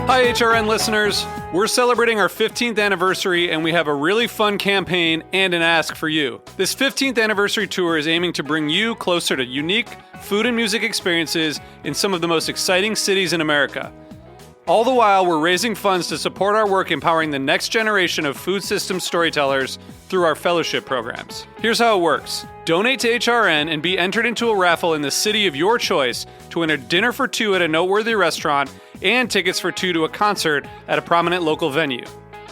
Hi, HRN listeners. We're celebrating our 15th anniversary, and we have a really fun campaign and an ask for you. This 15th anniversary tour is aiming to bring you closer to unique food and music experiences in some of the most exciting cities in America. All the while, we're raising funds to support our work empowering the next generation of food system storytellers through our fellowship programs. Here's how it works. Donate to HRN and be entered into a raffle in the city of your choice to win a dinner for two at a noteworthy restaurant and tickets for two to a concert at a prominent local venue.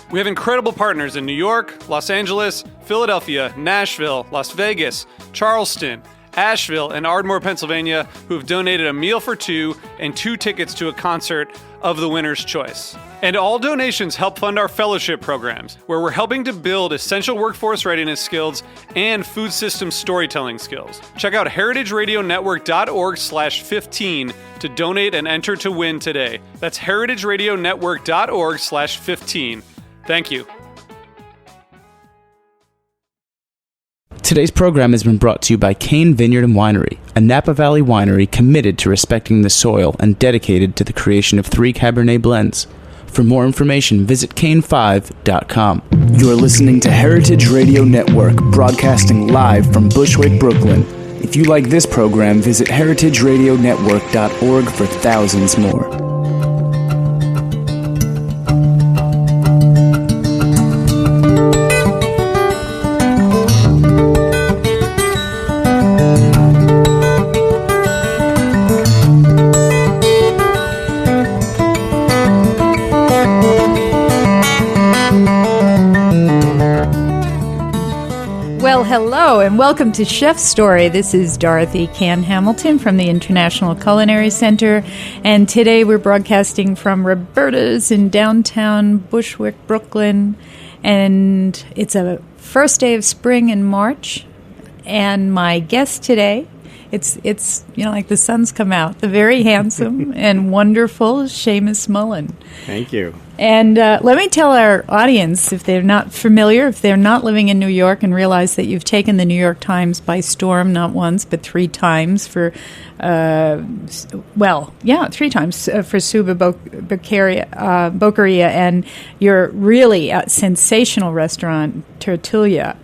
We have incredible partners in New York, Los Angeles, Philadelphia, Nashville, Las Vegas, Charleston, Asheville, and Ardmore, Pennsylvania, who have donated a meal for two and two tickets to a concert of the winner's choice. And all donations help fund our fellowship programs, where we're helping to build essential workforce readiness skills and food system storytelling skills. Check out heritageradionetwork.org/15 to donate and enter to win today. That's heritageradionetwork.org/15. Thank you. Today's program has been brought to you by Cane Vineyard and Winery, a Napa Valley winery committed to respecting the soil and dedicated to the creation of 3 Cabernet blends. For more information, visit cane5.com. You're listening to Heritage Radio Network, broadcasting live from Bushwick, Brooklyn. If you like this program, visit heritageradionetwork.org for thousands more. Hello and welcome to Chef's Story. This is Dorothy Can Hamilton from the International Culinary Center, and today we're broadcasting from Roberta's in downtown Bushwick, Brooklyn, and it's a first day of spring in March, and my guest today, it's like the sun's come out, the very handsome and wonderful Seamus Mullen. Thank you. And let me tell our audience, if they're not familiar, if they're not living in New York and realize that you've taken the New York Times by storm, not once, but 3 times for, 3 times for Suba Boqueria and your really sensational restaurant, Tortilla.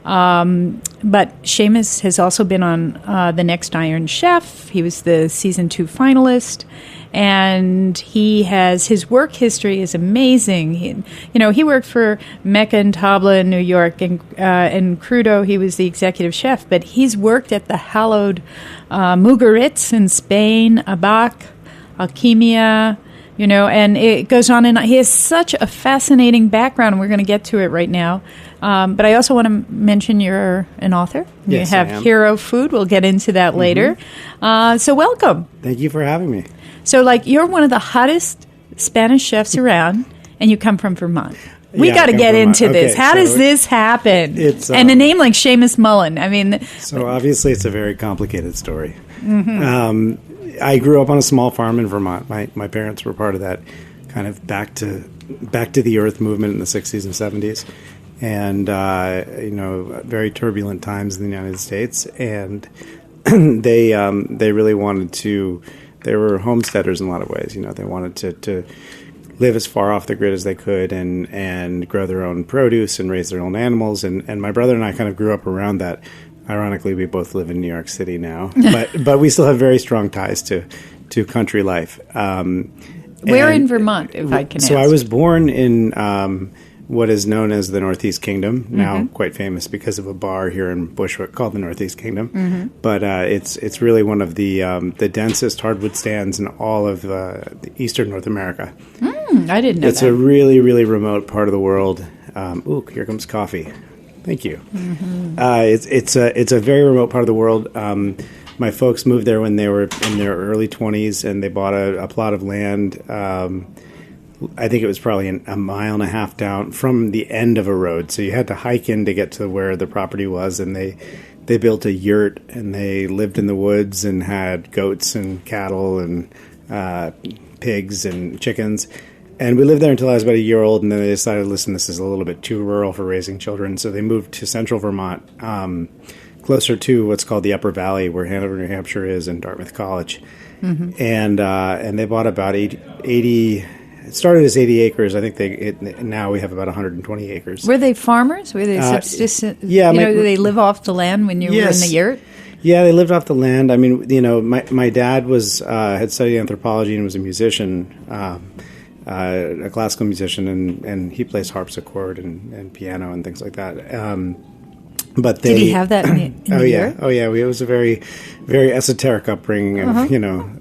But Seamus has also been on The Next Iron Chef. He was the season 2 finalist, and his work history is amazing. He worked for Mecca and Tabla in New York, and Crudo, he was the executive chef, but he's worked at the hallowed Mugaritz in Spain, Abac, Alchemia, and it goes on, and he has such a fascinating background, and we're going to get to it right now. But I also want to mention you're an author. Yes, you have I am. Hero Food. We'll get into that later. So welcome. Thank you for having me. So, you're one of the hottest Spanish chefs around, and you come from Vermont. We got to get into this. Okay, How does this happen? It's, and a name like Seamus Mullen. I mean, so obviously it's a very complicated story. I grew up on a small farm in Vermont. My parents were part of that kind of back to the earth movement in the 60s and 70s. And, very turbulent times in the United States. And they really wanted to, they were homesteaders in a lot of ways. They wanted to live as far off the grid as they could and grow their own produce and raise their own animals. And my brother and I kind of grew up around that. Ironically, we both live in New York City now, but we still have very strong ties to country life. Where in Vermont, if I can ask? So I was born in what is known as the Northeast Kingdom, now quite famous because of a bar here in Bushwick called the Northeast Kingdom. But it's really one of the densest hardwood stands in all of the Eastern North America. I didn't know It's that. a really, really remote part of the world. Here comes coffee. Thank you. It's a very remote part of the world. My folks moved there when they were in their early 20s, and they bought a plot of land. I think it was probably a mile and a half down from the end of a road. So you had to hike in to get to where the property was, and they built a yurt, and they lived in the woods and had goats and cattle and pigs and chickens. And we lived there until I was about a year old, and then they decided, listen, this is a little bit too rural for raising children. So they moved to central Vermont, closer to what's called the Upper Valley, where Hanover, New Hampshire is, and Dartmouth College. And they bought about 80 it started as 80 acres. I think now we have about 120 acres. Were they farmers? Were they subsistence? Yeah. Did they live off the land when you were in the yurt? Yeah, they lived off the land. I mean, my dad had studied anthropology and was a musician, a classical musician, and he plays harpsichord and piano and things like that. But did he have that in the yurt? Oh yeah. It was a very, very esoteric upbringing of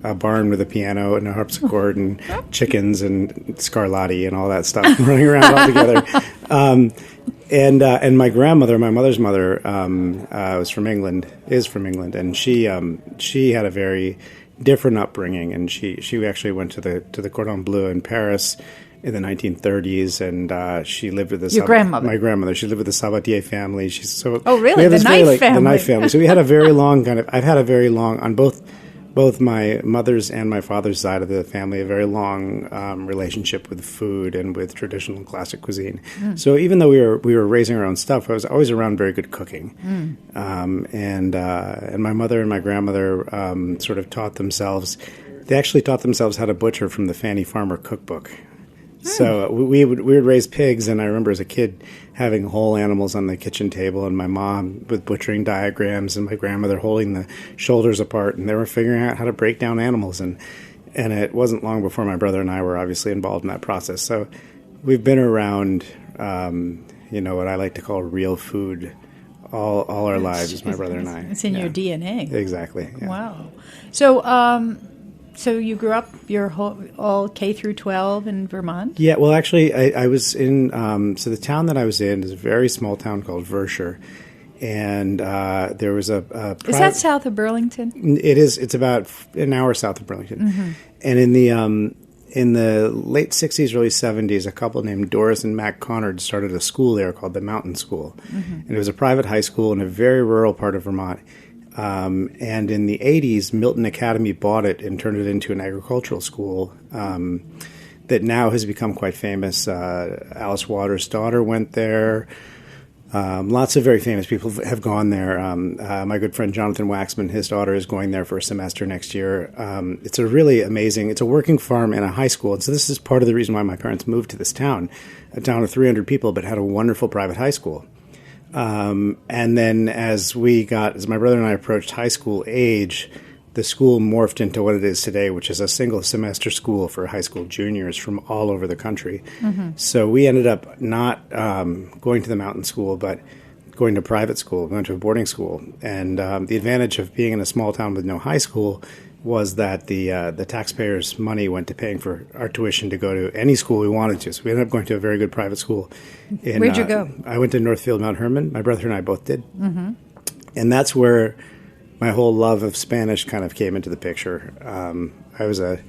a barn with a piano and a harpsichord and chickens and scarlatti and all that stuff running around all together. And my grandmother, my mother's mother, is from England, and she had a very different upbringing, and she actually went to the Cordon Bleu in Paris in the 1930s, and she lived with Your grandmother. My grandmother. She lived with the Sabatier family. Oh, really? The Knife family. The Knife family. So we had a very long I've had a very long, on both my mother's and my father's side of the family, a very long relationship with food and with traditional and classic cuisine. So even though we were raising our own stuff, I was always around very good cooking. And my mother and my grandmother sort of taught themselves. They actually taught themselves how to butcher from the Fanny Farmer cookbook. So we would raise pigs, and I remember as a kid having whole animals on the kitchen table, and my mom with butchering diagrams, and my grandmother holding the shoulders apart, and they were figuring out how to break down animals. And it wasn't long before my brother and I were obviously involved in that process. So we've been around, what I like to call real food all our lives, as my brother and I. It's in your DNA. Exactly. Yeah. Wow. So you grew up all K through 12 in Vermont? Yeah, well, actually, I was in, so the town that I was in is a very small town called Vershire, and there was a is that south of Burlington? It is. It's about an hour south of Burlington. And in the late 60s, early 70s, a couple named Doris and Mac Conard started a school there called the Mountain School. And it was a private high school in a very rural part of Vermont. And in the 80s, Milton Academy bought it and turned it into an agricultural school that now has become quite famous. Alice Waters' daughter went there. Lots of very famous people have gone there. My good friend Jonathan Waxman, his daughter, is going there for a semester next year. It's a really amazing, it's a working farm and a high school. And so this is part of the reason why my parents moved to this town, a town of 300 people, but had a wonderful private high school. And then as my brother and I approached high school age, the school morphed into what it is today, which is a single semester school for high school juniors from all over the country. So we ended up not going to the mountain school, but going to private school, going to a boarding school. And the advantage of being in a small town with no high school was that the taxpayers' money went to paying for our tuition to go to any school we wanted to. So we ended up going to a very good private school. Where'd you go? I went to Northfield Mount Hermon. My brother and I both did. And that's where my whole love of Spanish kind of came into the picture. I was a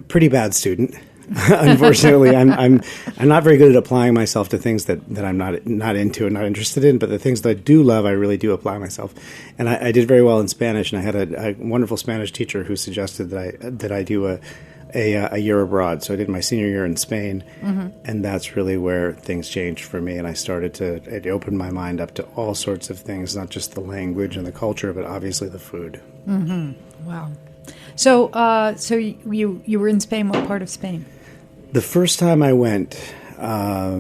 pretty bad student. Unfortunately, I'm not very good at applying myself to things that I'm not into and not interested in. But the things that I do love, I really do apply myself. And I did very well in Spanish, and I had a wonderful Spanish teacher who suggested that I do a year abroad. So I did my senior year in Spain, and that's really where things changed for me. And I started it opened my mind up to all sorts of things, not just the language and the culture, but obviously the food. Wow. So you were in Spain. What part of Spain? The first time I went, I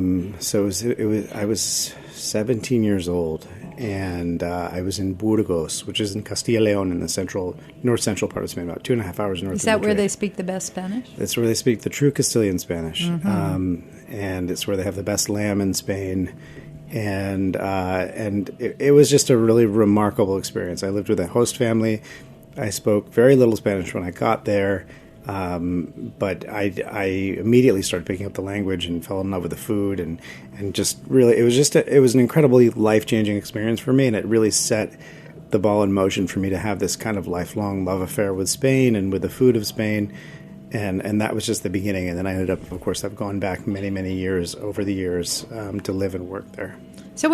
was 17 years old, and I was in Burgos, which is in Castilla y León in the north central part of Spain, about 2.5 hours north. Is that where they speak the best Spanish? That's where they speak the true Castilian Spanish, and it's where they have the best lamb in Spain. And it was just a really remarkable experience. I lived with a host family. I spoke very little Spanish when I got there, but I immediately started picking up the language and fell in love with the food, and just really it was an incredibly life-changing experience for me, and it really set the ball in motion for me to have this kind of lifelong love affair with Spain and with the food of Spain, and that was just the beginning. And then I ended up, of course, I've gone back many years over the years to live and work there. So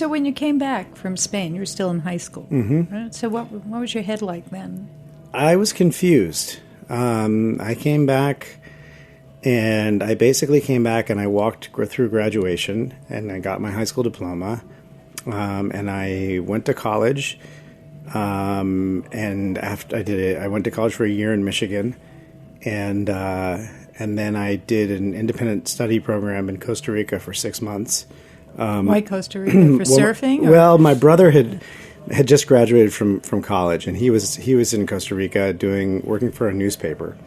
when you came back from Spain, you were still in high school. Right? So what was your head like then? I was confused. I came back, and I basically came back and I walked through graduation, and I got my high school diploma, and I went to college, and after I did it, I went to college for a year in Michigan, and and then I did an independent study program in Costa Rica for 6 months. Why Costa Rica? For surfing? Or? Well, my brother had just graduated from college, and he was in Costa Rica working for a newspaper,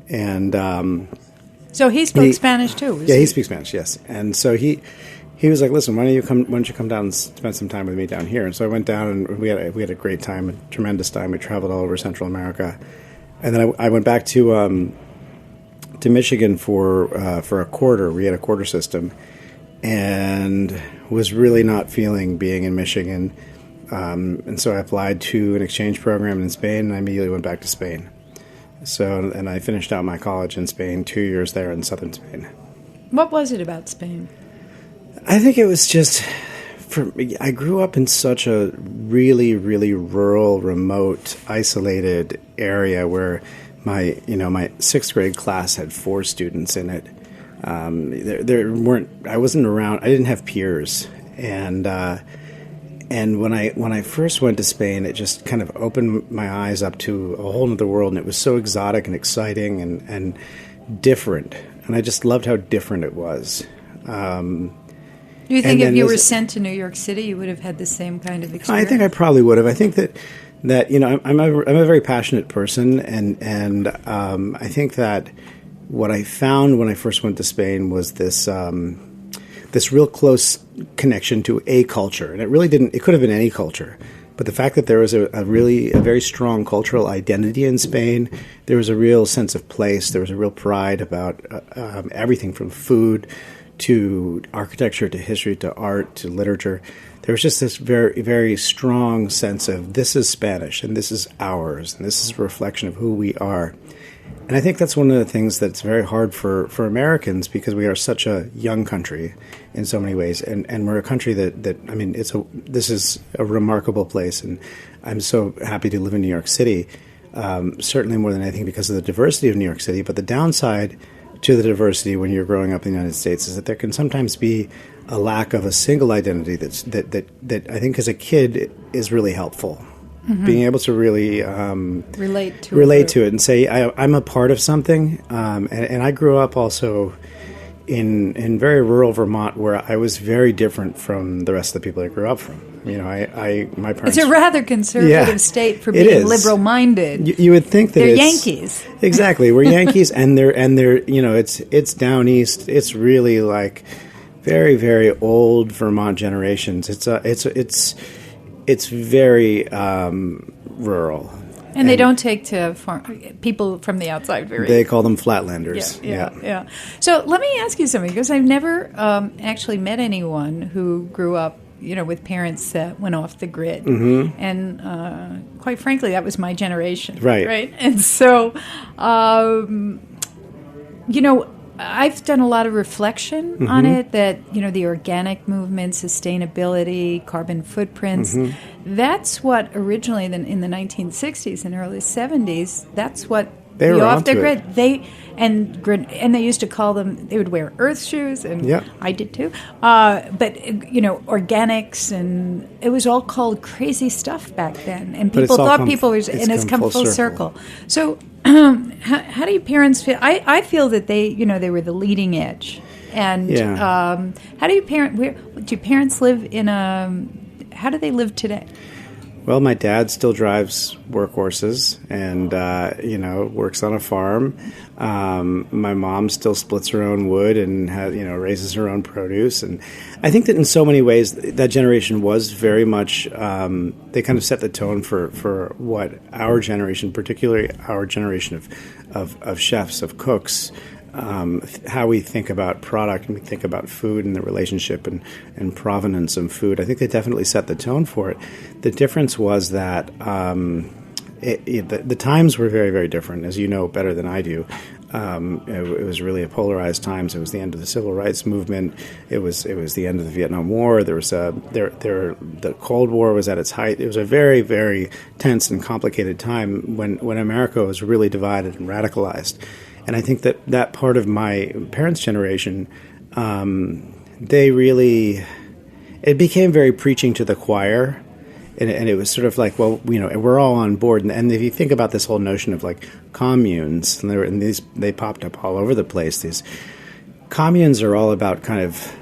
and so he spoke Spanish too. He speaks Spanish, yes. And so he was like, "Listen, why don't you come down and spend some time with me down here?" And so I went down, and we had a great time, a tremendous time. We traveled all over Central America, and then I went back to Michigan for a quarter. We had a quarter system, and was really not feeling being in Michigan. And so I applied to an exchange program in Spain, and I immediately went back to Spain. So, and I finished out my college in Spain, 2 years there in southern Spain. What was it about Spain? I think it was just, I grew up in such a really, really rural, remote, isolated area where my sixth grade class had 4 students in it. I wasn't around, I didn't have peers. And when I first went to Spain, it just kind of opened my eyes up to a whole other world, and it was so exotic and exciting and different. And I just loved how different it was. Do you think if you were sent to New York City, you would have had the same kind of experience? I think I probably would have. I think that I'm a very passionate person, and I think that what I found when I first went to Spain was this real close connection to a culture. And it could have been any culture. But the fact that there was a very strong cultural identity in Spain, there was a real sense of place, there was a real pride about everything from food to architecture to history to art to literature. There was just this very, very strong sense of this is Spanish and this is ours and this is a reflection of who we are. And I think that's one of the things that's very hard for Americans, because we are such a young country in so many ways, and we're a country that this is a remarkable place, and I'm so happy to live in New York City, certainly more than anything because of the diversity of New York City. But the downside to the diversity when you're growing up in the United States is that there can sometimes be a lack of a single identity that I think as a kid is really helpful. Mm-hmm. Being able to really relate to it and say, I'm a part of something. And I grew up also in very rural Vermont, where I was very different from the rest of the people I grew up from. You know, my parents. It's a rather conservative state for being liberal-minded. You would think that they're Yankees. Exactly, we're Yankees, and they're it's down east. It's really like very, very old Vermont generations. It's very rural. And they don't take to people from the outside very... They call them flatlanders. Yeah. So let me ask you something, because I've never actually met anyone who grew up, with parents that went off the grid. Mm-hmm. And quite frankly, that was my generation. Right? And so, I've done a lot of reflection mm-hmm. on it, that, the organic movement, sustainability, carbon footprints, mm-hmm. that's what originally in the 1960s and early 70s, that's what they were off the grid. It. And they used to call them, they would wear earth shoes, and I did too. But, organics, and it was all called crazy stuff back then. And people thought people were, and it's come full circle. So, how do your parents feel? I feel that they were the leading edge. And how do your parents live in how do they live today? Well, my dad still drives workhorses and, works on a farm. My mom still splits her own wood and raises her own produce. And I think that in so many ways, that generation was very much, they kind of set the tone for what our generation, particularly our generation of chefs, of cooks, how we think about product and we think about food and the relationship and provenance of food. I think they definitely set the tone for it. The difference was that the times were very, very different, as you know better than I do. It was really a polarized times. It was the end of the civil rights movement. It was the end of the Vietnam War. There was the Cold War was at its height. It was a very, very tense and complicated time when America was really divided and radicalized. And I think that part of my parents' generation, it became very preaching to the choir. And it was sort of like, well, we're all on board. And if you think about this whole notion of like communes, and they popped up all over the place. These communes are all about kind of,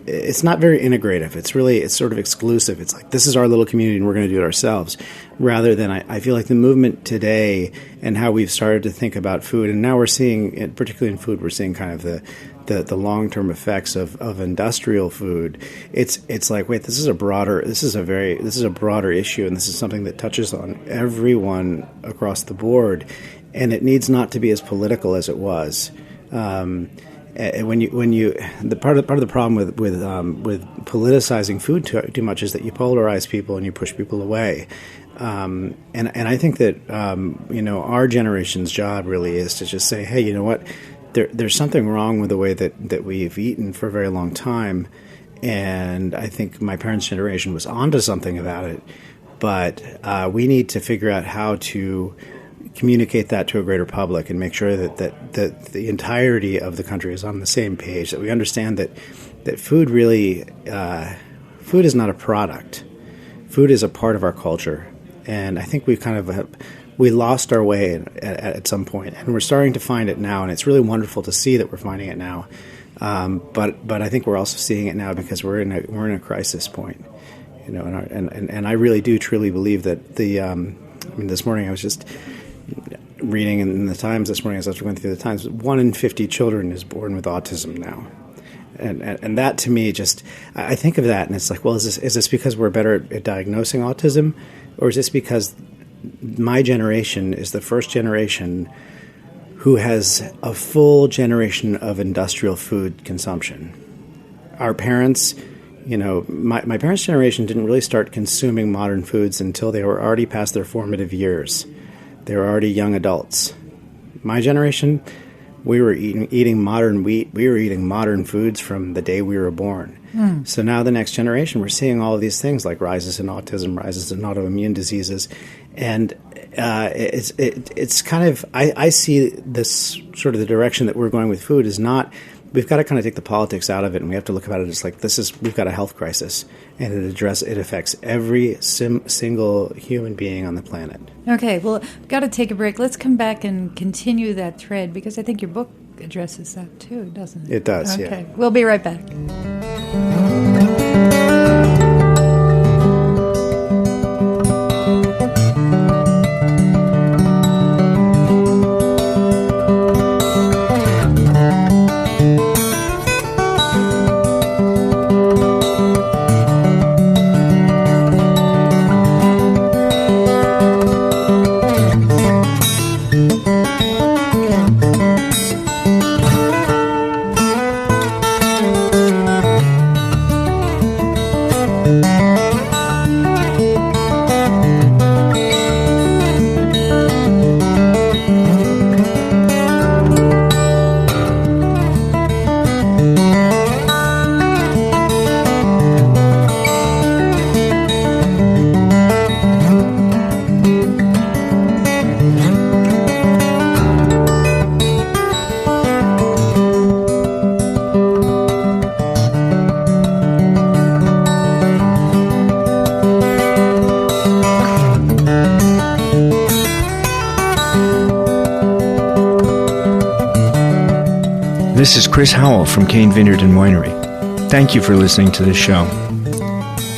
it's not very integrative. It's sort of exclusive. It's like, this is our little community and we're going to do it ourselves. Rather than, I feel like the movement today and how we've started to think about food, and now we're seeing, particularly in food, we're seeing kind of the long-term effects of industrial food. It's like, wait, this is a broader issue, and this is something that touches on everyone across the board, and it needs not to be as political as it was. And the part of the problem with politicizing food too much is that you polarize people and you push people away. And I think that our generation's job really is to just say, hey, you know what? There's something wrong with the way that we've eaten for a very long time, and I think my parents' generation was onto something about it. But we need to figure out how to communicate that to a greater public and make sure that the entirety of the country is on the same page. That we understand that food really food is not a product. Food is a part of our culture, and I think we lost our way at some point, and we're starting to find it now, and it's really wonderful to see that we're finding it now. But I think we're also seeing it now because we're in a crisis point, and I really do truly believe that this morning I was just reading in the Times this morning as I was going through the Times, 1 in 50 children is born with autism now. And that to me I think of that and it's like, well, is this because we're better at diagnosing autism, or is this because my generation is the first generation who has a full generation of industrial food consumption? Our parents, my parents' generation didn't really start consuming modern foods until they were already past their formative years. They were already young adults. My generation, we were eating modern wheat. We were eating modern foods from the day we were born. So now the next generation, we're seeing all of these things like rises in autism, rises in autoimmune diseases. And it's kind of, I see this sort of the direction that we're going with food is not, we've got to kind of take the politics out of it, and we have to look about it as like, we've got a health crisis, and it affects every single human being on the planet. Okay, well, we've got to take a break. Let's come back and continue that thread, because I think your book addresses that too, doesn't it? It does, yeah. Okay, we'll be right back. This is Chris Howell from Cane Vineyard and Winery. Thank you for listening to this show.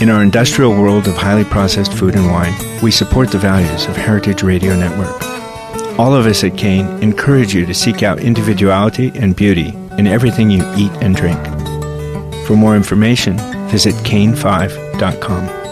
In our industrial world of highly processed food and wine, we support the values of Heritage Radio Network. All of us at Cane encourage you to seek out individuality and beauty in everything you eat and drink. For more information, visit cane5.com.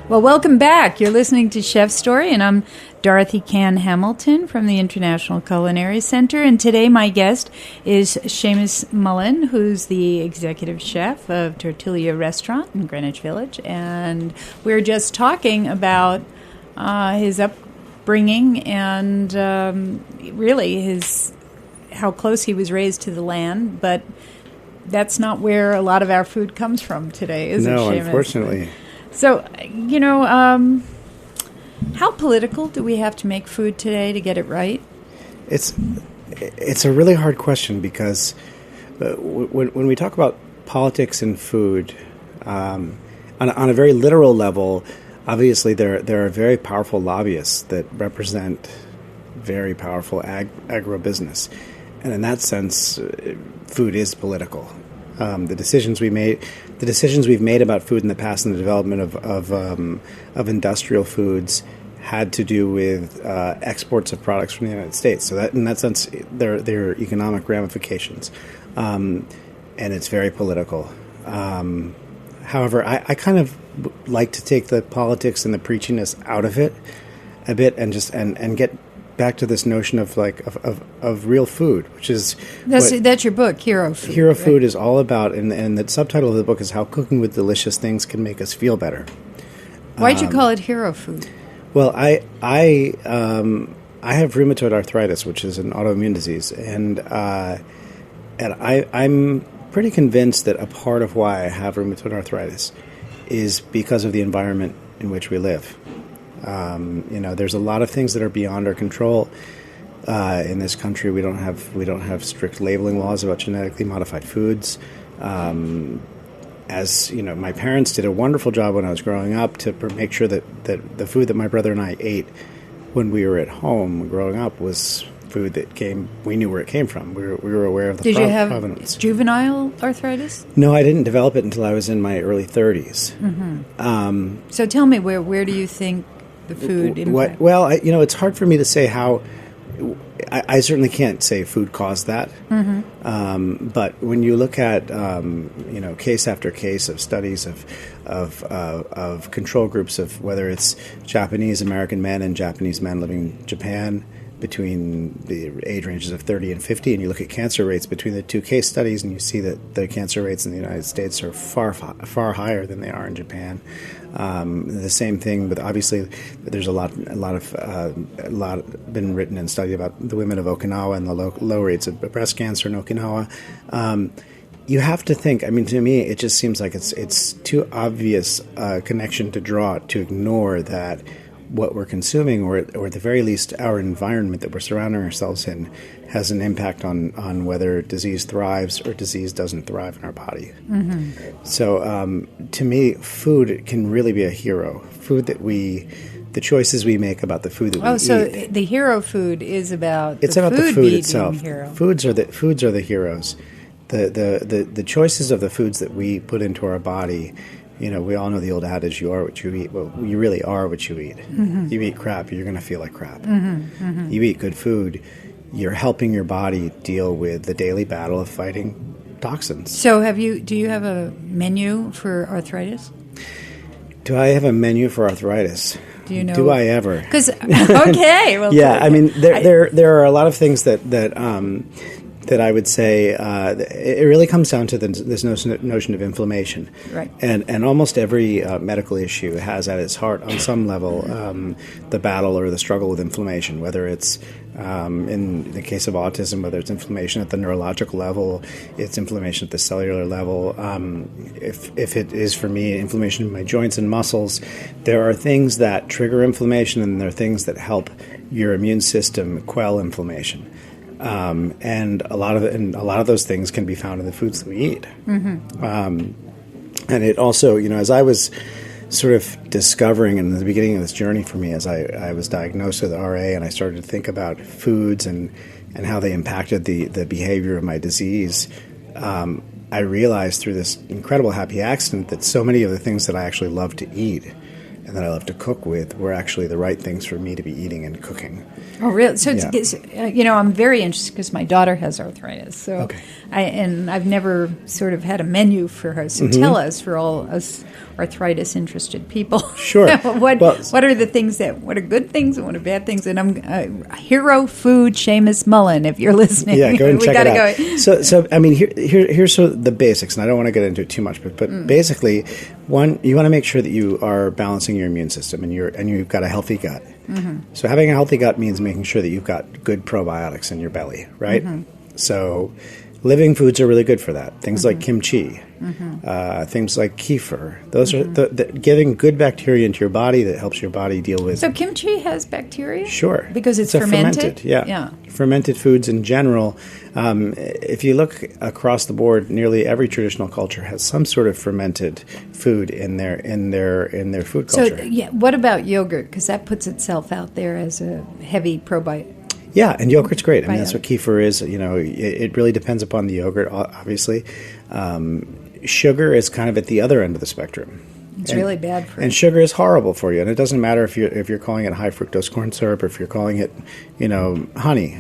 Well, welcome back. You're listening to Chef Story, and I'm Dorothy Cann Hamilton from the International Culinary Center. And today my guest is Seamus Mullen, who's the executive chef of Tortilla Restaurant in Greenwich Village. And we're just talking about his upbringing and really how close he was raised to the land. But that's not where a lot of our food comes from today, is it, Seamus? No, unfortunately. So, how political do we have to make food today to get it right? it's a really hard question because when we talk about politics and food, on a very literal level, obviously there are very powerful lobbyists that represent very powerful agribusiness, and in that sense, food is political. The decisions we've made about food in the past and the development of industrial foods had to do with exports of products from the United States. So that, in that sense, there are economic ramifications, and it's very political. However, I kind of like to take the politics and the preachiness out of it a bit, and just and get back to this notion of of real food, which is that's your book, Hero Food. Hero Food is all about, and the subtitle of the book is How Cooking with Delicious Things Can Make Us Feel Better. Why'd you call it Hero Food? Well, I have rheumatoid arthritis, which is an autoimmune disease, and I'm pretty convinced that a part of why I have rheumatoid arthritis is because of the environment in which we live. There's a lot of things that are beyond our control. In this country, we don't have strict labeling laws about genetically modified foods. As you know, my parents did a wonderful job when I was growing up to make sure that the food that my brother and I ate when we were at home growing up was food that we knew where it came from. We were aware of the provenance. Did you have juvenile arthritis? No, I didn't develop it until I was in my early 30s. Mm-hmm. So tell me, where do you think the food impact? Well, it's hard for me to say how. I certainly can't say food caused that. Mm-hmm. But when you look at case after case of studies of control groups of whether it's Japanese American men and Japanese men living in Japan between the age ranges of 30 and 50, and you look at cancer rates between the two case studies, and you see that the cancer rates in the United States are far higher than they are in Japan. The same thing, but obviously there's a lot been written and studied about the women of Okinawa and the low rates of breast cancer in Okinawa. You have to think. I mean, to me, it just seems like it's too obvious a connection to draw to ignore that what we're consuming, or at the very least our environment that we're surrounding ourselves in, has an impact on whether disease thrives or disease doesn't thrive in our body. Mm-hmm. So to me, food can really be a hero. Food that the choices we make about the food that we eat. Oh, so the hero food is about it's about the food itself. Hero. Foods are the heroes. The choices of the foods that we put into our body. We all know the old adage, you are what you eat. Well, you really are what you eat. Mm-hmm. You eat crap, you're going to feel like crap. Mm-hmm. Mm-hmm. You eat good food, you're helping your body deal with the daily battle of fighting toxins. So do you have a menu for arthritis? Do I have a menu for arthritis? Do you know? Do I ever? Because okay, well, yeah. I mean, there are a lot of things that I would say it really comes down to this notion of inflammation, right? And almost every medical issue has at its heart, on some level, the battle or the struggle with inflammation. Whether it's in the case of autism, whether it's inflammation at the neurological level, it's inflammation at the cellular level. If it is for me inflammation in my joints and muscles, there are things that trigger inflammation, and there are things that help your immune system quell inflammation. And a lot of those things can be found in the foods that we eat. Mm-hmm. And it also, as I was sort of discovering in the beginning of this journey for me, as I was diagnosed with RA, and I started to think about foods and how they impacted the behavior of my disease, I realized through this incredible happy accident that so many of the things that I actually love to eat and that I love to cook with were actually the right things for me to be eating and cooking. Oh, really? So, I'm very interested because my daughter has arthritis. So, okay. I've never sort of had a menu for her. So, tell us, for all us arthritis-interested people, sure. what are the things what are good things and what are bad things? And I'm Hero Food, Seamus Mullen, if you're listening. Yeah, go and check it out. Go. So I mean, here's sort of the basics, and I don't want to get into it too much, but basically, one, you want to make sure that you are balancing your immune system, and you've got a healthy gut. Mm-hmm. So having a healthy gut means making sure that you've got good probiotics in your belly, right? Mm-hmm. So living foods are really good for that. Things like kimchi things like kefir. Those are getting good bacteria into your body that helps your body deal with. So kimchi has bacteria? Sure. Because it's a fermented? Yeah. Fermented foods in general. If you look across the board, nearly every traditional culture has some sort of fermented food in their food culture. So, what about yogurt? Because that puts itself out there as a heavy probiotic. Yeah, and yogurt's great. I mean, that's what kefir is. It really depends upon the yogurt, obviously. Sugar is kind of at the other end of the spectrum. It's really bad for you. And sugar is horrible for you. And it doesn't matter if you're calling it high fructose corn syrup or if you're calling it, honey.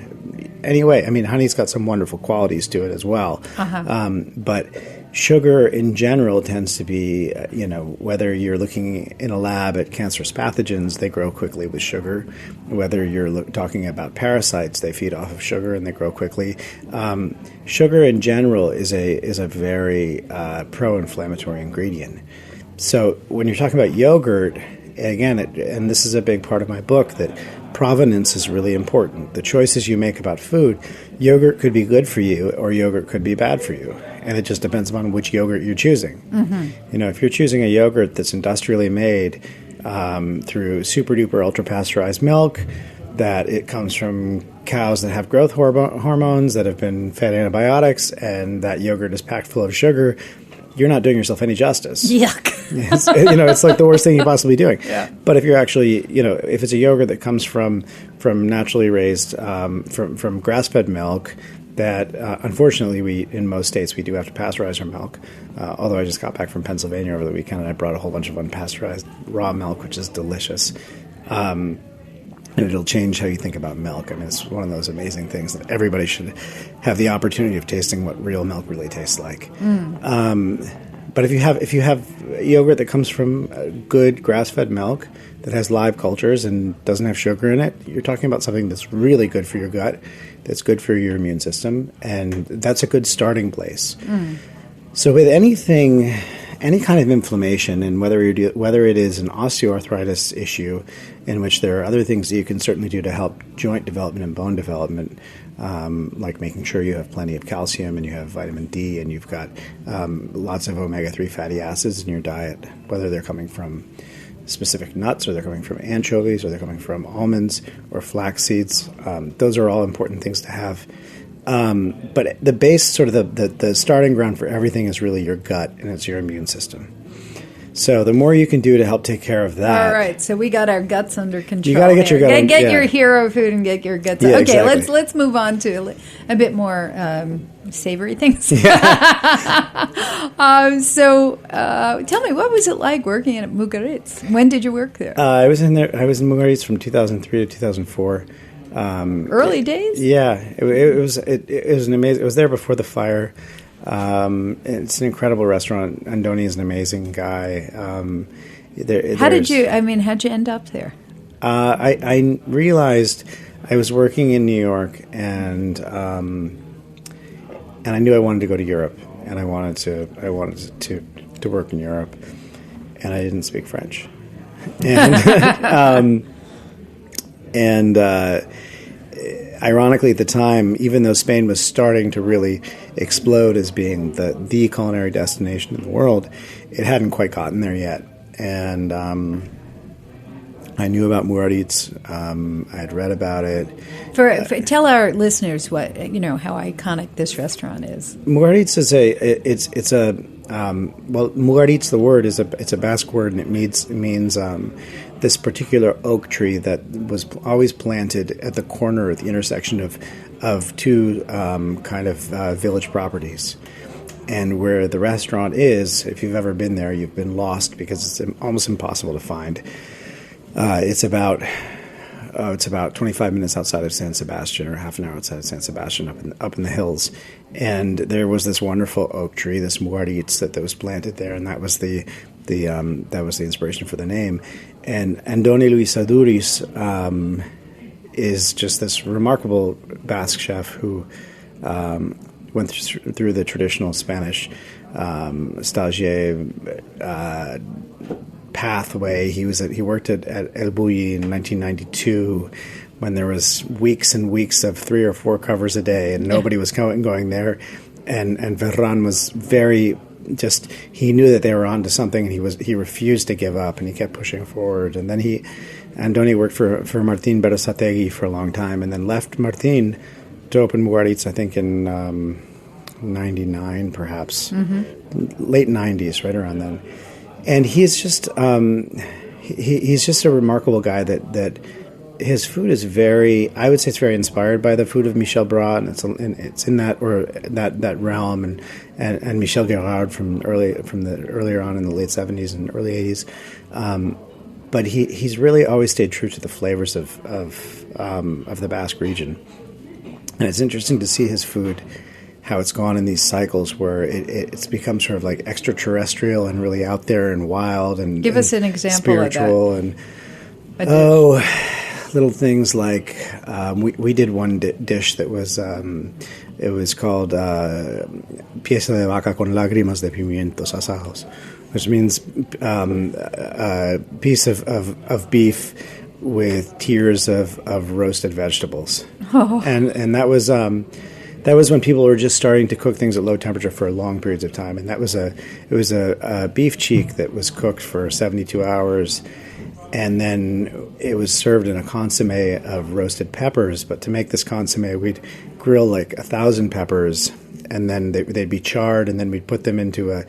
Anyway, I mean, honey's got some wonderful qualities to it as well. But sugar in general tends to be, whether you're looking in a lab at cancerous pathogens, they grow quickly with sugar. Whether you're talking about parasites, they feed off of sugar and they grow quickly. Sugar in general is a very pro-inflammatory ingredient. So when you're talking about yogurt, again, and this is a big part of my book, that provenance is really important. The choices you make about food, yogurt could be good for you or yogurt could be bad for you. And it just depends on which yogurt you're choosing. If you're choosing a yogurt that's industrially made through super-duper ultra-pasteurized milk, that it comes from cows that have growth hormones that have been fed antibiotics, and that yogurt is packed full of sugar, you're not doing yourself any justice. Yuck. It's like the worst thing you're possibly doing. Yeah. But if you're actually, if it's a yogurt that comes from naturally raised, from grass-fed milk, that unfortunately in most states we do have to pasteurize our milk. Although I just got back from Pennsylvania over the weekend and I brought a whole bunch of unpasteurized raw milk, which is delicious. And it'll change how you think about milk. I mean, it's one of those amazing things that everybody should have the opportunity of tasting what real milk really tastes like. But if you have yogurt that comes from good grass-fed milk that has live cultures and doesn't have sugar in it, you're talking about something that's really good for your gut, that's good for your immune system, and that's a good starting place. So with anything, any kind of inflammation, and whether it is an osteoarthritis issue, in which there are other things that you can certainly do to help joint development and bone development, like making sure you have plenty of calcium and you have vitamin D and you've got lots of omega-3 fatty acids in your diet, whether they're coming from specific nuts or they're coming from anchovies or they're coming from almonds or flax seeds. Those are all important things to have. But the base, sort of the starting ground for everything is really your gut, and it's your immune system. So the more you can do to help take care of that. All right, so we got our guts under control. You got to get your gut. Get your hero food and get your guts. Yeah, okay, exactly. let's move on to a bit more savory things. So tell me, what was it like working at Mugaritz? When did you work there? I was in Mugaritz from 2003 to 2004. Early days? Yeah, it was an amazing. It was there before the fire. It's an incredible restaurant. Andoni is an amazing guy. How'd you end up there? I realized I was working in New York, and I knew I wanted to go to Europe, and I wanted to work in Europe, and I didn't speak French, and ironically, at the time, even though Spain was starting to really explode as being the culinary destination in the world, it hadn't quite gotten there yet. And I knew about Mugaritz. I had read about it. Tell our listeners how iconic this restaurant is. Mugaritz is Mugaritz, the word it's a Basque word, and it means this particular oak tree that was always planted at the corner, at the intersection of two village properties. And where the restaurant is, if you've ever been there, you've been lost because it's almost impossible to find. It's about 25 minutes outside of San Sebastian, or half an hour outside of San Sebastian, up in the hills. And there was this wonderful oak tree, this Mugaritz, that was planted there, and that was the inspiration for the name. And Andoni Luis Aduriz is just this remarkable Basque chef who went through the traditional Spanish stagiaire pathway. He worked at El Bulli in 1992 when there was weeks and weeks of 3 or 4 covers a day, and nobody was going there. And Ferran was very just he knew that they were onto something, and he refused to give up, and he kept pushing forward. And then Andoni worked for Martin Berasategui for a long time, and then left Martin to open Mugaritz, I think in 99 perhaps, late 90s, right around then. And he's just he's just a remarkable guy that his food is I would say it's very inspired by the food of Michel Bras, and it's in that realm, and Michel Gerard from earlier on in the late 70s and early 80s. But he's really always stayed true to the flavors of the Basque region, and it's interesting to see his food, how it's gone in these cycles where it's become sort of like extraterrestrial and really out there and wild and give us an example spiritual of that. Little things like we did one dish that was it was called pieza de vaca con lágrimas de pimientos asados, which means a piece of beef with tears of roasted vegetables. And that was when people were just starting to cook things at low temperature for long periods of time, and it was a beef cheek that was cooked for 72 hours. And then it was served in a consommé of roasted peppers. But to make this consommé, we'd grill like 1,000 peppers, and then they'd be charred, and then we'd put them into a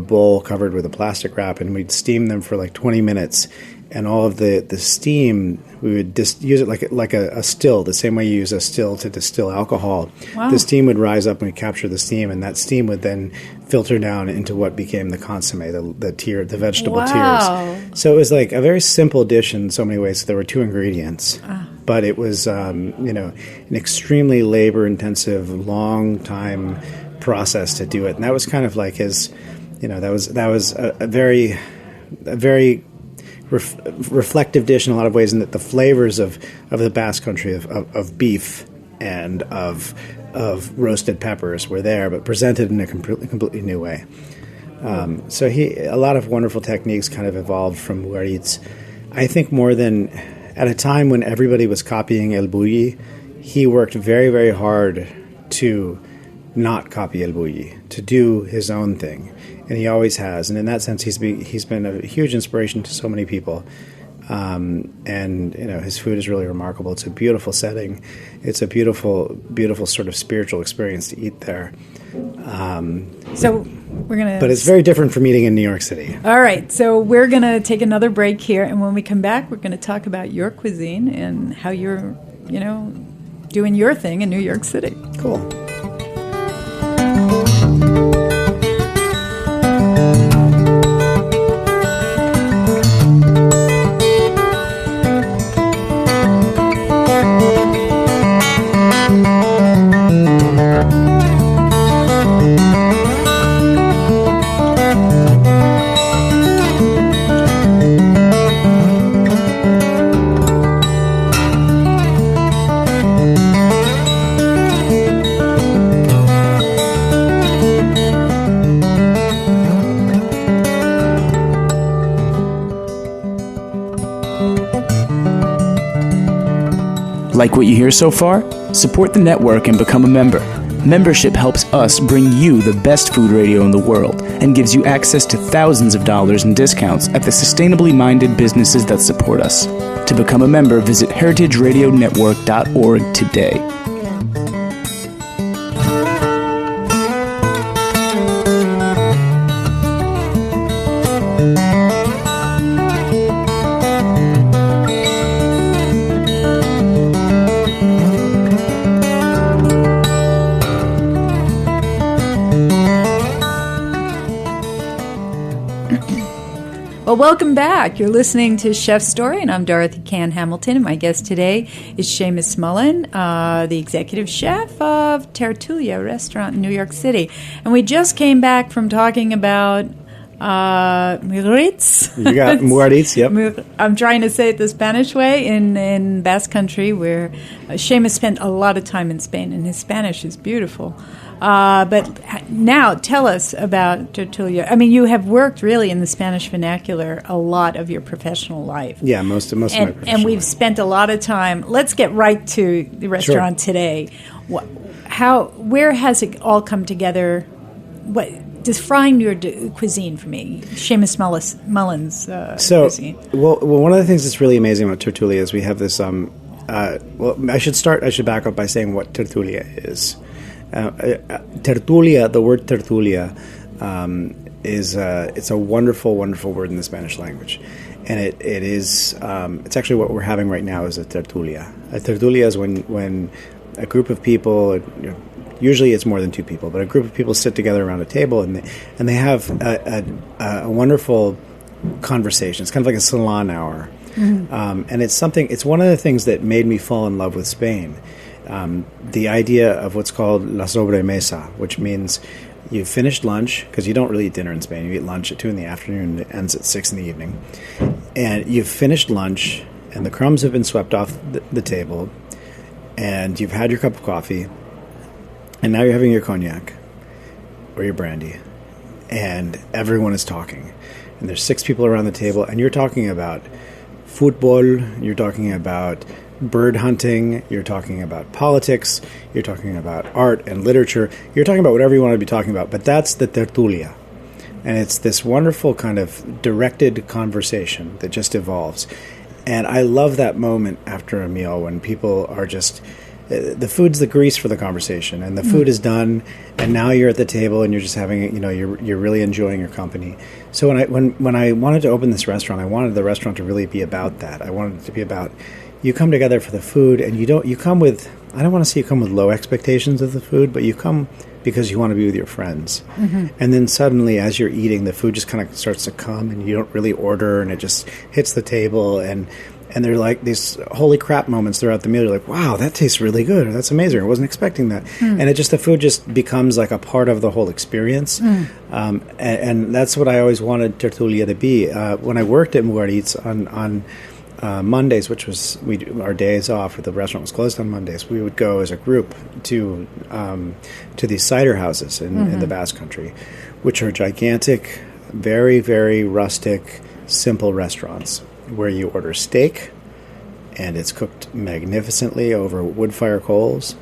bowl covered with a plastic wrap, and we'd steam them for like 20 minutes. And all of the steam, we would use it like a still, the same way you use a still to distill alcohol. Wow. The steam would rise up and we'd capture the steam, and that steam would then filter down into what became the consommé, the vegetable tears. So it was like a very simple dish in so many ways. So there were 2 ingredients, but it was an extremely labor-intensive, long-time process to do it. And that was kind of like his, that was a very reflective dish in a lot of ways, in that the flavors of the Basque Country of beef and of roasted peppers were there, but presented in a completely new way. So a lot of wonderful techniques kind of evolved from Mugaritz. I think more than at a time when everybody was copying El Bulli, he worked very, very hard to not copy El Bulli, to do his own thing. And he always has, and in that sense, he's been a huge inspiration to so many people. And his food is really remarkable. It's a beautiful setting. It's a beautiful, beautiful sort of spiritual experience to eat there. So we're gonna. But it's very different from eating in New York City. All right, so we're gonna take another break here, and when we come back, we're gonna talk about your cuisine and how you're, doing your thing in New York City. Cool. Like what you hear so far? Support the network and become a member. Membership helps us bring you the best food radio in the world and gives you access to thousands of dollars in discounts at the sustainably minded businesses that support us. To become a member, visit heritageradionetwork.org today. Well, welcome back. You're listening to Chef's Story, and I'm Dorothy Cann Hamilton, and my guest today is Seamus Mullen, the executive chef of Tertulia Restaurant in New York City. And we just came back from talking about Mugaritz. You got Mugaritz, yep. I'm trying to say it the Spanish way in Basque Country, where Seamus spent a lot of time in Spain, and his Spanish is beautiful. But now, tell us about Tertulia. I mean, you have worked really in the Spanish vernacular a lot of your professional life. Yeah, most of my professional life. And we've spent a lot of time. Let's get right to the restaurant today. Where has it all come together? define your cuisine for me. Seamus Mullen's cuisine. Well, one of the things that's really amazing about Tertulia is we have this. I should back up by saying what Tertulia is. Tertulia, the word Tertulia, is it's a wonderful, wonderful word in the Spanish language, and it is it's actually what we're having right now is a tertulia. A tertulia is when a group of people, usually it's more than two people, but a group of people sit together around a table and they have a wonderful conversation. It's kind of like a salon hour, and it's one of the things that made me fall in love with Spain. The idea of what's called la sobremesa, which means you've finished lunch, because you don't really eat dinner in Spain. You eat lunch at 2 in the afternoon and it ends at 6 in the evening. And you've finished lunch, and the crumbs have been swept off the table, and you've had your cup of coffee, and now you're having your cognac or your brandy, and everyone is talking. And there's 6 people around the table, and you're talking about football, you're talking about bird hunting, you're talking about politics, you're talking about art and literature, you're talking about whatever you want to be talking about, but that's the tertulia. And it's this wonderful kind of directed conversation that just evolves. And I love that moment after a meal when people are just, the food's the grease for the conversation, and the food is done, and now you're at the table and you're just having, you're really enjoying your company. So when I wanted to open this restaurant, I wanted the restaurant to really be about that. I wanted it to be about, you come together for the food, and you come with, I don't want to say you come with low expectations of the food, but you come because you want to be with your friends. And then suddenly, as you're eating, the food just kind of starts to come, and you don't really order, and it just hits the table, and they're like these holy crap moments throughout the meal. You're like, wow, that tastes really good, or that's amazing, I wasn't expecting that. And the food just becomes like a part of the whole experience. And that's what I always wanted Tertulia to be. When I worked at Mugaritz on Mondays, which was our days off, the restaurant was closed on Mondays, we would go as a group to these cider houses in the Basque Country, which are gigantic, very, very rustic, simple restaurants where you order steak, and it's cooked magnificently over wood fire coals,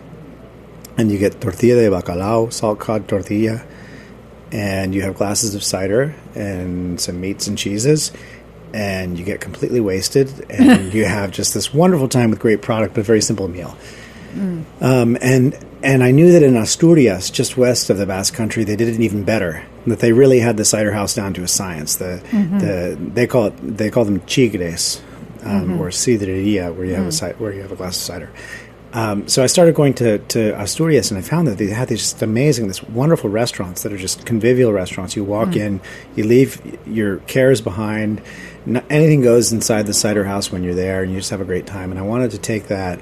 and you get tortilla de bacalao, salt cod tortilla, and you have glasses of cider and some meats and cheeses, and you get completely wasted, and you have just this wonderful time with great product, but a very simple meal. And I knew that in Asturias, just west of the Basque Country, they did it even better. That they really had the cider house down to a science. They call them chigres, or sidreria, where you have a glass of cider. So I started going to Asturias, and I found that they had these this wonderful restaurants that are just convivial restaurants. You walk in, you leave your cares behind. Anything goes inside the cider house when you're there, and you just have a great time. And I wanted to take that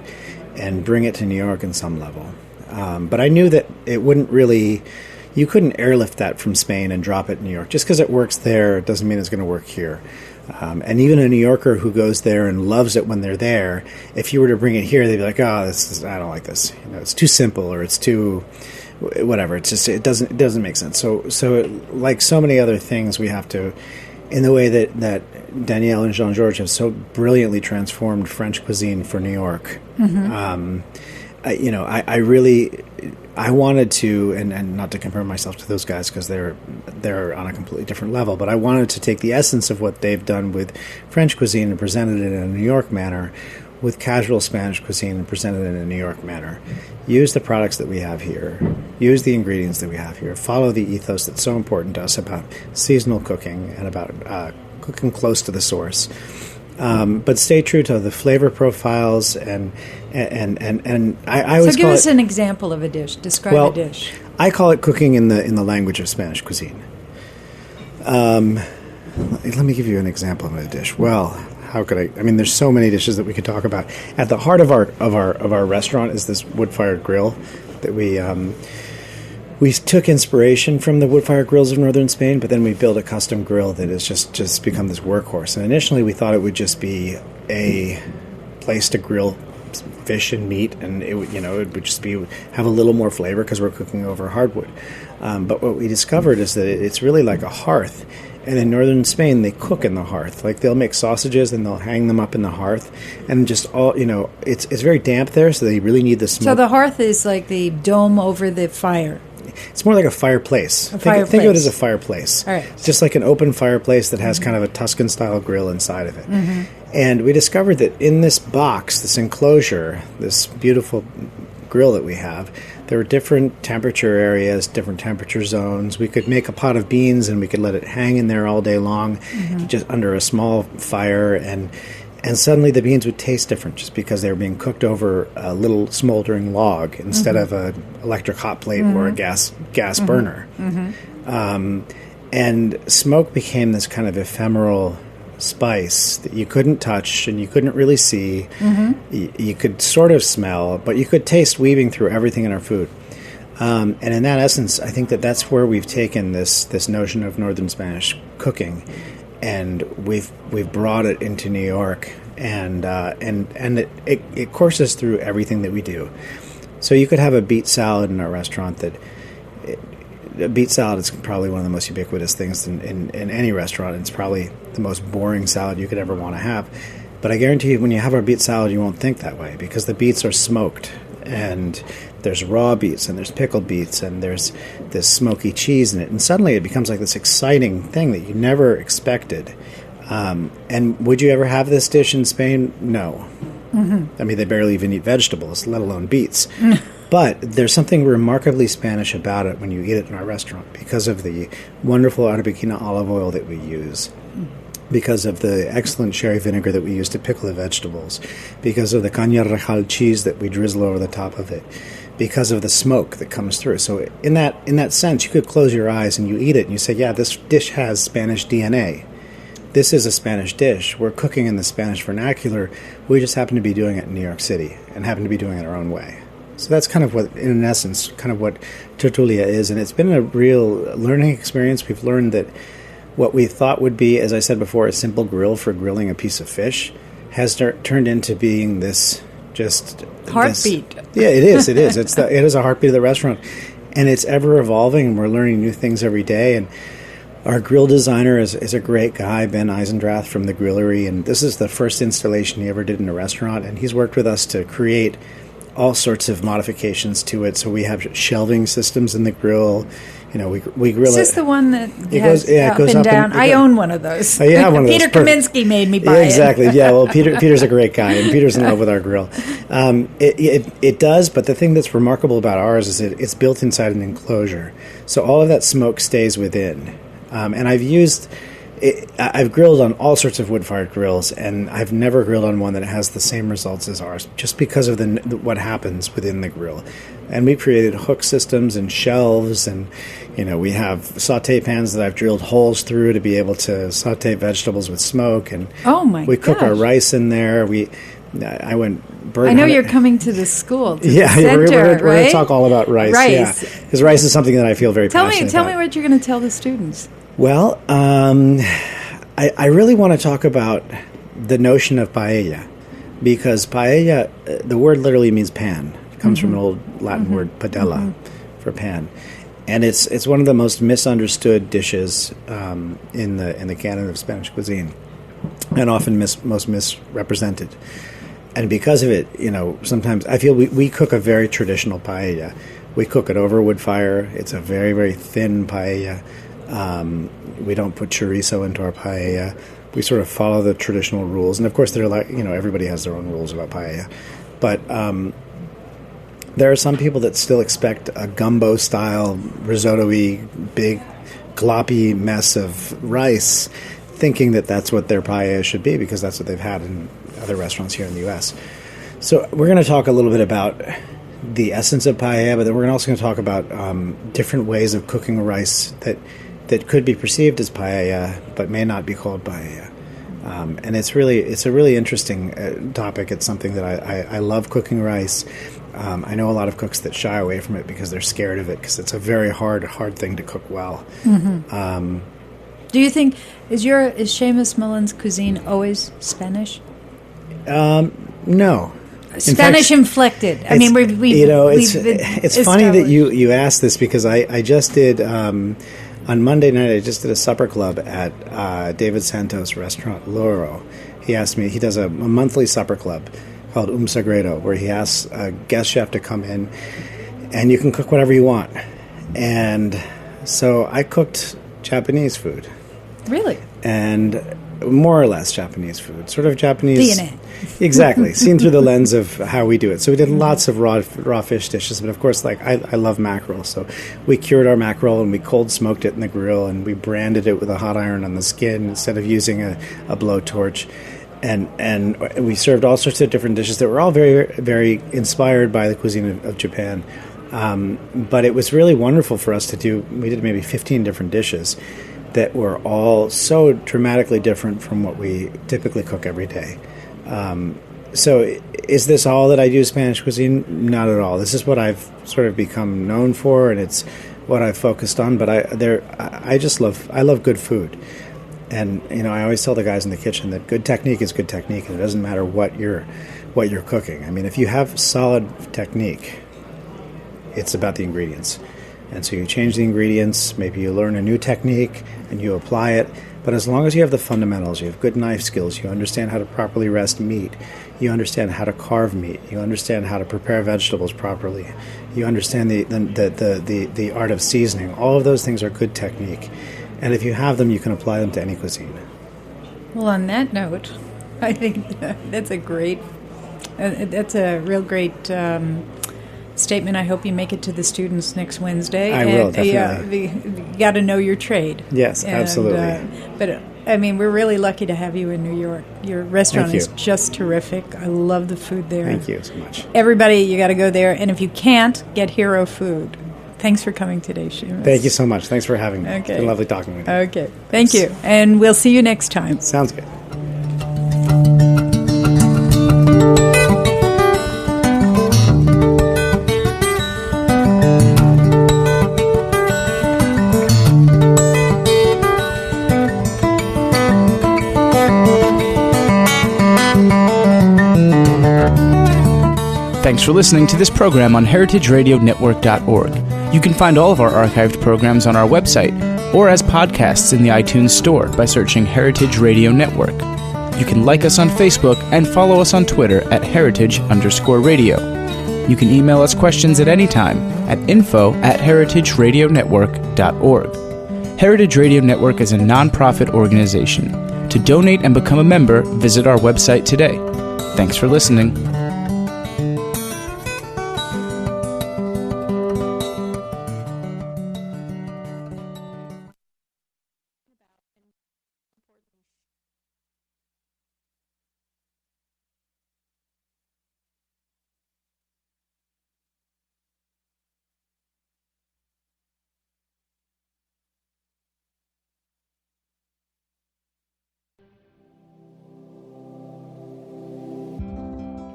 and bring it to New York in some level. But I knew that it wouldn't really, you couldn't airlift that from Spain and drop it in New York. Just because it works there doesn't mean it's going to work here. And even a New Yorker who goes there and loves it when they're there, if you were to bring it here, they'd be like, "Oh, I don't like this. It's too simple, or it's too whatever. It's just it doesn't make sense." So like so many other things, we have to, in the way that Danielle and Jean-Georges have so brilliantly transformed French cuisine for New York. I wanted to, and not to compare myself to those guys because they're on a completely different level, but I wanted to take the essence of what they've done with French cuisine and presented it in a New York manner, with casual Spanish cuisine and presented it in a New York manner. Use the products that we have here, use the ingredients that we have here, follow the ethos that's so important to us about seasonal cooking and about cooking close to the source. But stay true to the flavor profiles and I always give us an example of a dish. Describe a dish. I call it cooking in the language of Spanish cuisine. Let me give you an example of a dish. Well, how could I mean, there's so many dishes that we could talk about. At the heart of our restaurant is this wood-fired grill that we took inspiration from the wood-fired grills of northern Spain, but then we built a custom grill that has just become this workhorse. And initially we thought it would just be a place to grill fish and meat, and it would just have a little more flavor because we're cooking over hardwood. But what we discovered is that it's really like a hearth. And in northern Spain, they cook in the hearth. Like, they'll make sausages and they'll hang them up in the hearth. And just all, it's very damp there, so they really need the smoke. So the hearth is like the dome over the fire. it's more like a fireplace. Think of it as a fireplace. All right. It's just like an open fireplace that has kind of a Tuscan-style grill inside of it. And we discovered that in this box, this enclosure, this beautiful grill that we have, there were different temperature areas, different temperature zones. We could make a pot of beans and we could let it hang in there all day long, just under a small fire, and suddenly the beans would taste different just because they were being cooked over a little smoldering log instead of an electric hot plate or a gas burner. And smoke became this kind of ephemeral spice that you couldn't touch and you couldn't really see. You could sort of smell, but you could taste weaving through everything in our food. And in that essence, I think that that's where we've taken this notion of Northern Spanish cooking, and we've brought it into New York, and it courses through everything that we do. So you could have a beet salad in our restaurant a beet salad is probably one of the most ubiquitous things in any restaurant. It's probably the most boring salad you could ever want to have. But I guarantee you, when you have our beet salad, you won't think that way, because the beets are smoked, and there's raw beets, and there's pickled beets, and there's this smoky cheese in it. And suddenly it becomes like this exciting thing that you never expected. And would you ever have this dish in Spain? No. I mean, they barely even eat vegetables, let alone beets. But there's something remarkably Spanish about it when you eat it in our restaurant, because of the wonderful Arbequina olive oil that we use, because of the excellent sherry vinegar that we use to pickle the vegetables, because of the caña rejal cheese that we drizzle over the top of it, because of the smoke that comes through. So in that sense, you could close your eyes and you eat it and you say, yeah, this dish has Spanish DNA. This is a Spanish dish. We're cooking in the Spanish vernacular. We just happen to be doing it in New York City and happen to be doing it our own way. So that's kind of what, in essence, kind of what Tertulia is. And it's been a real learning experience. We've learned that what we thought would be, as I said before, a simple grill for grilling a piece of fish has turned into being this just... Heartbeat. Yeah, it is. It is. It is a heartbeat of the restaurant. And it's ever evolving, and we're learning new things every day. And our grill designer is a great guy, Ben Eisendrath from the Grillery, and this is the first installation he ever did in a restaurant, and he's worked with us to create all sorts of modifications to it. So we have shelving systems in the grill. You know, we grill it. Is this the one that It has goes up and down? I own one of those. Oh, you have one of those. Peter Perfect. Kaminsky made me buy Yeah, exactly. it. Yeah, well, Peter's a great guy, and Peter's in love with our grill. It does, but the thing that's remarkable about ours is it's built inside an enclosure, so all of that smoke stays within. And I've grilled on all sorts of wood-fired grills, and I've never grilled on one that has the same results as ours, just because of what happens within the grill. And we created hook systems and shelves, and we have saute pans that I've drilled holes through to be able to saute vegetables with smoke. And we cook our rice in there. I went bird I know hunting. you're coming to the school, to yeah, the center, we're going right? to talk all about rice. Rice. Yeah, because rice is something that I feel very passionate about. Tell me what you're going to tell the students. Well, I really want to talk about the notion of paella, because paella, the word literally means pan. It comes from an old Latin word, padella, for pan. And it's one of the most misunderstood dishes in the canon of Spanish cuisine, and often most misrepresented. And because of it, sometimes I feel we cook a very traditional paella. We cook it over a wood fire. It's a very, very thin paella. We don't put chorizo into our paella. We sort of follow the traditional rules. And of course, they're like, everybody has their own rules about paella. But there are some people that still expect a gumbo-style, risotto-y, big, gloppy mess of rice, thinking that that's what their paella should be, because that's what they've had in other restaurants here in the U.S. So we're going to talk a little bit about the essence of paella, but then we're also going to talk about different ways of cooking a rice that could be perceived as paella, but may not be called paella. And it's a really interesting topic. It's something that I love cooking rice. I know a lot of cooks that shy away from it because they're scared of it, because it's a very hard thing to cook well. Do you think is Seamus Mullen's cuisine always Spanish? No. Spanish inflected. I mean, it's funny that you asked this, because I just did on Monday night. I just did a supper club at David Santos' restaurant Loro. He asked me. He does a monthly supper club called Sagredo, where he asks a guest chef to come in, and you can cook whatever you want. And so I cooked Japanese food. Really? And more or less Japanese food, sort of Japanese DNA. Exactly, seen through the lens of how we do it. So we did lots of raw fish dishes, but of course, like I love mackerel, so we cured our mackerel and we cold smoked it in the grill, and we branded it with a hot iron on the skin instead of using a blowtorch. And we served all sorts of different dishes that were all very, very inspired by the cuisine of Japan. But it was really wonderful for us to do. We did maybe 15 different dishes that were all so dramatically different from what we typically cook every day. So is this all that I do Spanish cuisine? Not at all. This is what I've sort of become known for, and it's what I've focused on. But I love good food. And, I always tell the guys in the kitchen that good technique is good technique, and it doesn't matter what you're cooking. I mean, if you have solid technique, it's about the ingredients. And so you change the ingredients, maybe you learn a new technique and you apply it. But as long as you have the fundamentals, you have good knife skills, you understand how to properly rest meat, you understand how to carve meat, you understand how to prepare vegetables properly, you understand the art of seasoning. All of those things are good technique. And if you have them, you can apply them to any cuisine. Well, on that note, I think that's a real great statement. I hope you make it to the students next Wednesday. I will, definitely. You got to know your trade. Yes, absolutely. But I mean, we're really lucky to have you in New York. Your restaurant is just terrific. I love the food there. Thank you so much. Everybody, you got to go there. And if you can't, get Hero Food. Thanks for coming today, Seamus. Thank you so much. Thanks for having me. Okay. It's been lovely talking with you. Okay. Thank you. And we'll see you next time. Sounds good. Thanks for listening to this program on heritageradionetwork.org. You can find all of our archived programs on our website or as podcasts in the iTunes Store by searching Heritage Radio Network. You can like us on Facebook and follow us on Twitter at heritage_radio. You can email us questions at any time at info@heritageradionetwork.org. Heritage Radio Network is a non-profit organization. To donate and become a member, visit our website today. Thanks for listening.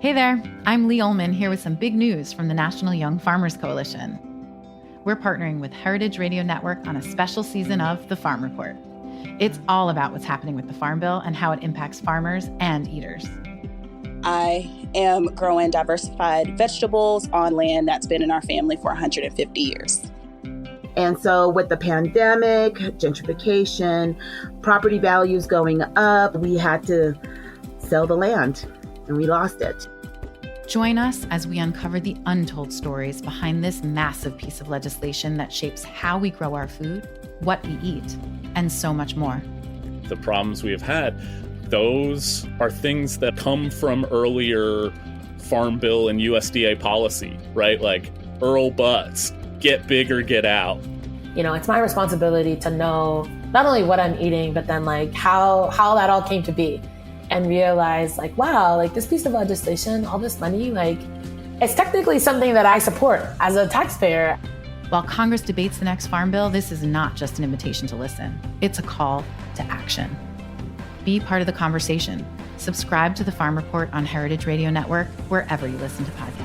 Hey there, I'm Lee Ullman here with some big news from the National Young Farmers Coalition. We're partnering with Heritage Radio Network on a special season of The Farm Report. It's all about what's happening with the Farm Bill and how it impacts farmers and eaters. I am growing diversified vegetables on land that's been in our family for 150 years. And so with the pandemic, gentrification, property values going up, we had to sell the land and we lost it. Join us as we uncover the untold stories behind this massive piece of legislation that shapes how we grow our food, what we eat, and so much more. The problems we have had, those are things that come from earlier Farm Bill and USDA policy, right? Like Earl Butts, get big or get out. It's my responsibility to know not only what I'm eating, but then like how that all came to be. And realize wow, this piece of legislation, all this money, it's technically something that I support as a taxpayer. While Congress debates the next Farm Bill, this is not just an invitation to listen. It's a call to action. Be part of the conversation. Subscribe to the Farm Report on Heritage Radio Network, wherever you listen to podcasts.